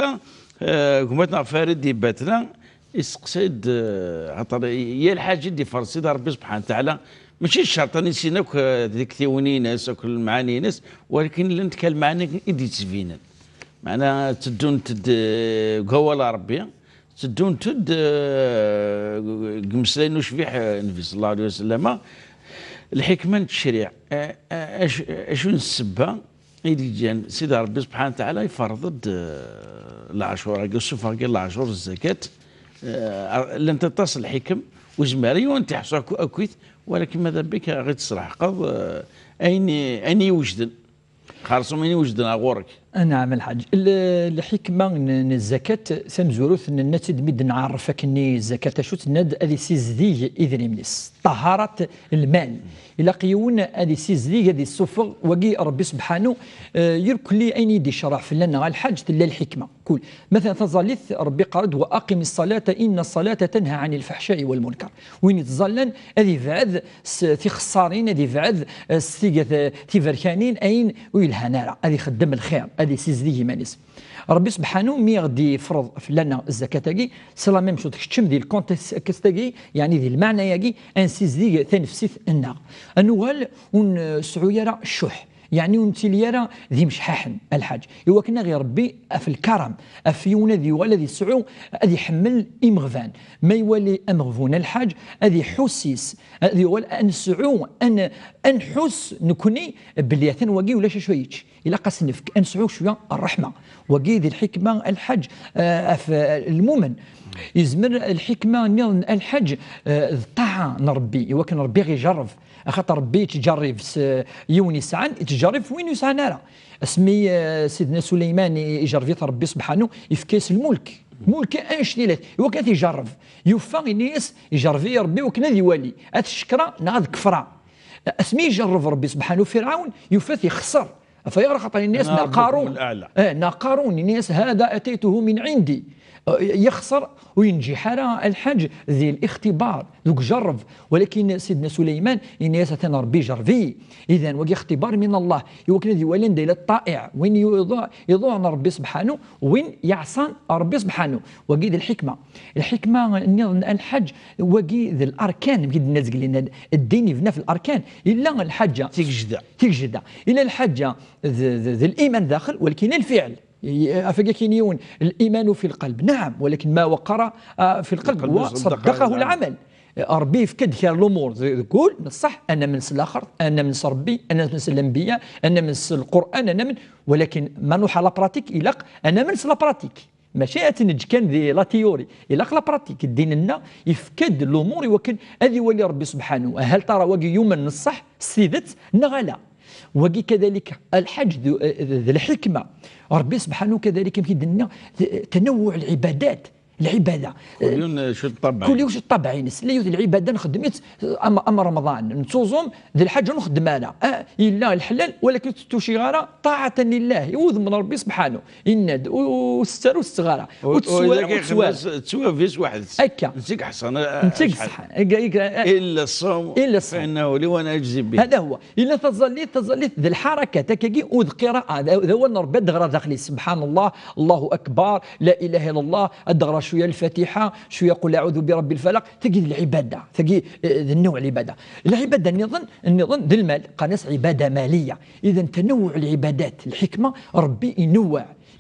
قمتنا فارد ديباتنا يسقسيد عطر هي الحاجه اللي فرصيدها ربي سبحانه وتعالى ماشي الشرط اني نسيناك ذيك ثيوني ناس وكل المعاني ناس ولكن اللي نتكلم معنا يدي تسفينا معنا تدون تد قولا ربي تدون تد قمسلين وشبيح النبي صلى الله عليه وسلم الحكمه التشريع اشو السبه يدي جان سيدي ربي سبحانه وتعالى يفرض العاشوراء يوسف العاشور الزكاه لن تتصل الحكم وجمالي وانت تحصل اكويت ولكن ماذا بك غير تصرح قض اين يوجدن خالصهم اين يوجدن اغورك. نعم الحاج الحكمه الزكاه سمزوروث ان الناس تدمد نعرفك اني الزكاه شو تند هذه سيزديج اذن منس طهاره المال الى قيون هذه سيزديج هذه الصفر وقي ربي سبحانه يركل لي اين يدي شرح في لنا الحاج تلا الحكمه كل مثلا تظلث ربي قرد واقم الصلاه ان الصلاه تنهى عن الفحشاء والمنكر وين تظلن هذه فعذ في خسارين هذه فعذ ستيغ تيفركانين اين ويلها نارا هذه خدم الخير هذه سيزديه مانيس ربي سبحانه مي غادي يفرض لنا الزكاه تاعي سلا ميم شو تكتشم ديال الكونتكست تاعي يعني ديال المعنى ياكي ان سيزديه تنفسيت النار انوال ون سعويره الشح يعني ونتيليرا ذي مشحاحن الحاج هو كنا غير ربي في الكرم افيونا ذي ولا ذي سعو هذي حمل امغفان ما يولي امغفون الحاج هذي حسيس هذي ولا ان سعو ان انحس نكوني بلياثن وقي ولا شويتش الى قاس نفك انسعو شويه الرحمه وقي ذي الحكمه الحج المؤمن يزمر الحكمه نظن الحج الطاعه نربي وكان ربي غيجرب خاطر ربي تجرب يوني سعان تجرب وين يسعى نارا اسمي سيدنا سليمان يجرب ربي سبحانه يفكيس الملك ملك انشنيلات هو كان يجرب يوفى الناس يجرب ربي وكنا ذي والي الشكرا ناض كفرا اسمي يجرب ربي سبحانه فرعون يوفى يخسر فيرى خاطر الناس قارون قارون الناس هذا اتيته من عندي يخسر وينجي حرا الحج ذي الاختبار ذوك جرب ولكن سيدنا سليمان الناس ربي جربي اذا وقي اختبار من الله يوكل ذي ولين ديال الطائع وين يضوع ربي سبحانه وين يعصى ربي سبحانه وقي ذي الحكمه الحج وقي ذي الاركان كي الناس قال لنا الدين يبنى في الاركان الا الحجه تيجدا الا الحجه ذي الايمان داخل ولكن الفعل أفكاكينيون الإيمان في القلب نعم ولكن ما وقر في القلب وصدقه العمل ربي يفكد خير الأمور يقول صح أنا من الآخر أنا من ربي أنا من الأنبياء أنا من القرآن أنا من ولكن ما نوح لا براتيك إلاق أنا من لا براتيك ماشي أتنج كان ذي لا تيوري إلاق لا براتيك الدين لنا يفكد الأمور وكن هذه ولي ربي سبحانه هل ترى وقي يوم من الصح سيدت نغلا وقي كذلك الحج ذي الحكمة ربي سبحانه كذلك يمكن لنا تنوع العبادات العباده كل يوم شو الطبع كل يوم شو الطبع ينسلي العباده نخدمت اما رمضان نتصوم ذي الحج نخدم انا الا الحلال ولكن توشي غاره طاعه لله يوذ من ربي سبحانه يند وستر وستغاره تسوى فيس واحد هكا نسيك حسن نسيك صح الا الصوم فانه لي وانا اجزي به هذا هو الا تظليت ذي الحركه تكاكي وذكر هذا هو ربي دغرا داخلي سبحان الله الله اكبر لا اله الا الله الدغرا شويه الفاتحه شويه قل اعوذ برب الفلق تجد العباده تجي النوع العباده نظن ذي المال قناص عباده ماليه اذا تنوع العبادات الحكمه ربي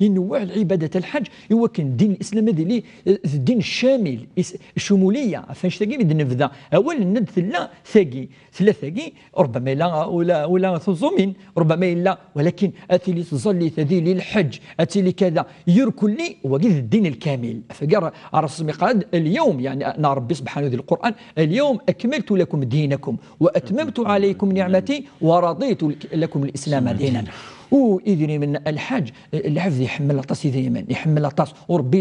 ينوع العبادات الحج هو كان الدين الاسلام هذا الدين الشامل الشموليه فاش تجي نبدا اول ند ثلاثه ربما لا ولا تصومين ربما لا ولكن اتي لي تصلي تذي للحج اتي لي كذا يركل لي وقيل الدين الكامل فقال الرسول قال اليوم يعني انا ربي سبحانه ذي القران اليوم اكملت لكم دينكم واتممت عليكم نعمتي ورضيت لكم الاسلام دينا وإذن من الحاج العفذ يحمل الطاس يحمل الطاس وربي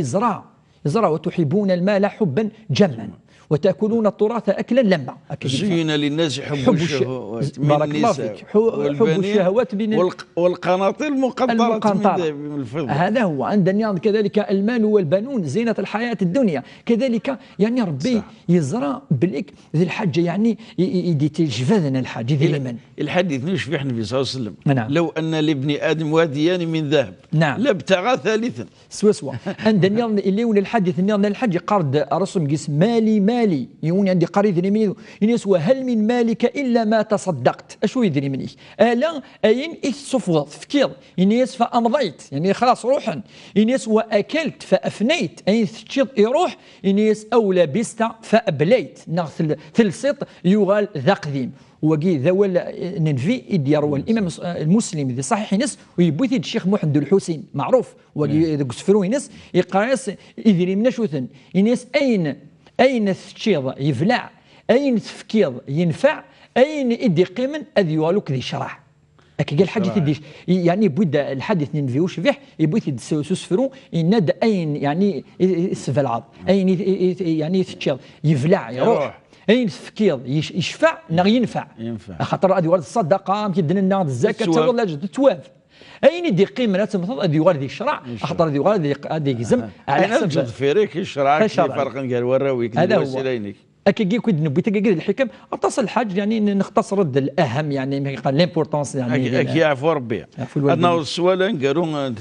يزرع وتحبون المال حبا جما وتأكلون التراث أكلا لما. زين للناس حب الشهوات من بارك الله النساء فيك. حب الشهوات والقناطير المقنطرة من الفضة. هذا هو. عندنا كذلك المال والبنون زينة الحياة الدنيا. كذلك يعني ربي يزرع بالك ذي الحاجة يعني يدي تجفذنا الحاجة ذي المن. الحديث نشفي النبي صلى الله عليه وسلم نعم. لو أن لابن آدم واديان من ذهب نعم لابتغى ثالثا. سوا عندنا اللي الحديث ان الحج قرد رسم قيس مالي يوني عندي قريد مني ينس وهل من مالك الا ما تصدقت. اشو يدري مني الا اين صفوض فكير ينس فامضيت يعني خلاص روحا ينس واكلت فافنيت اين تشيط يروح ينس او لبست فابليت نغثل ثلثط يغال ذا قديم وقي ذول ننفي يروى الامام المسلم ذي صحيح نس ويبوثي الشيخ محمد الحسين معروف وقي سفرو نس يقاس يدري من شوثن ينس اين تشيض يفلع اين تفكيض ينفع اين يدي قيمن اذ يوالوك ذي شرح قال الحديث يديش يعني بدا الحديث ننفيوش فيه يبوثي سفرو يناد اين يعني يسفلعض اين يعني تشيض يفلع يروح اين تفكير يشفع نغ ينفع خاطر هذه ورد الصدقه كيدنا لنا الزكاه تقول لا جد تواب اين يدي قيمه لا تمثل هذه ورد الشرع خاطر هذه ورد هذه يزم على حسب جد فيريك الشرع فرق قال وراوي هذا هو اكيد كنت نبي تلقى الحكم اتصل الحاج يعني نختصر الاهم يعني ليمبورطونس يعني يعفو ربي. عندنا السؤال قالوا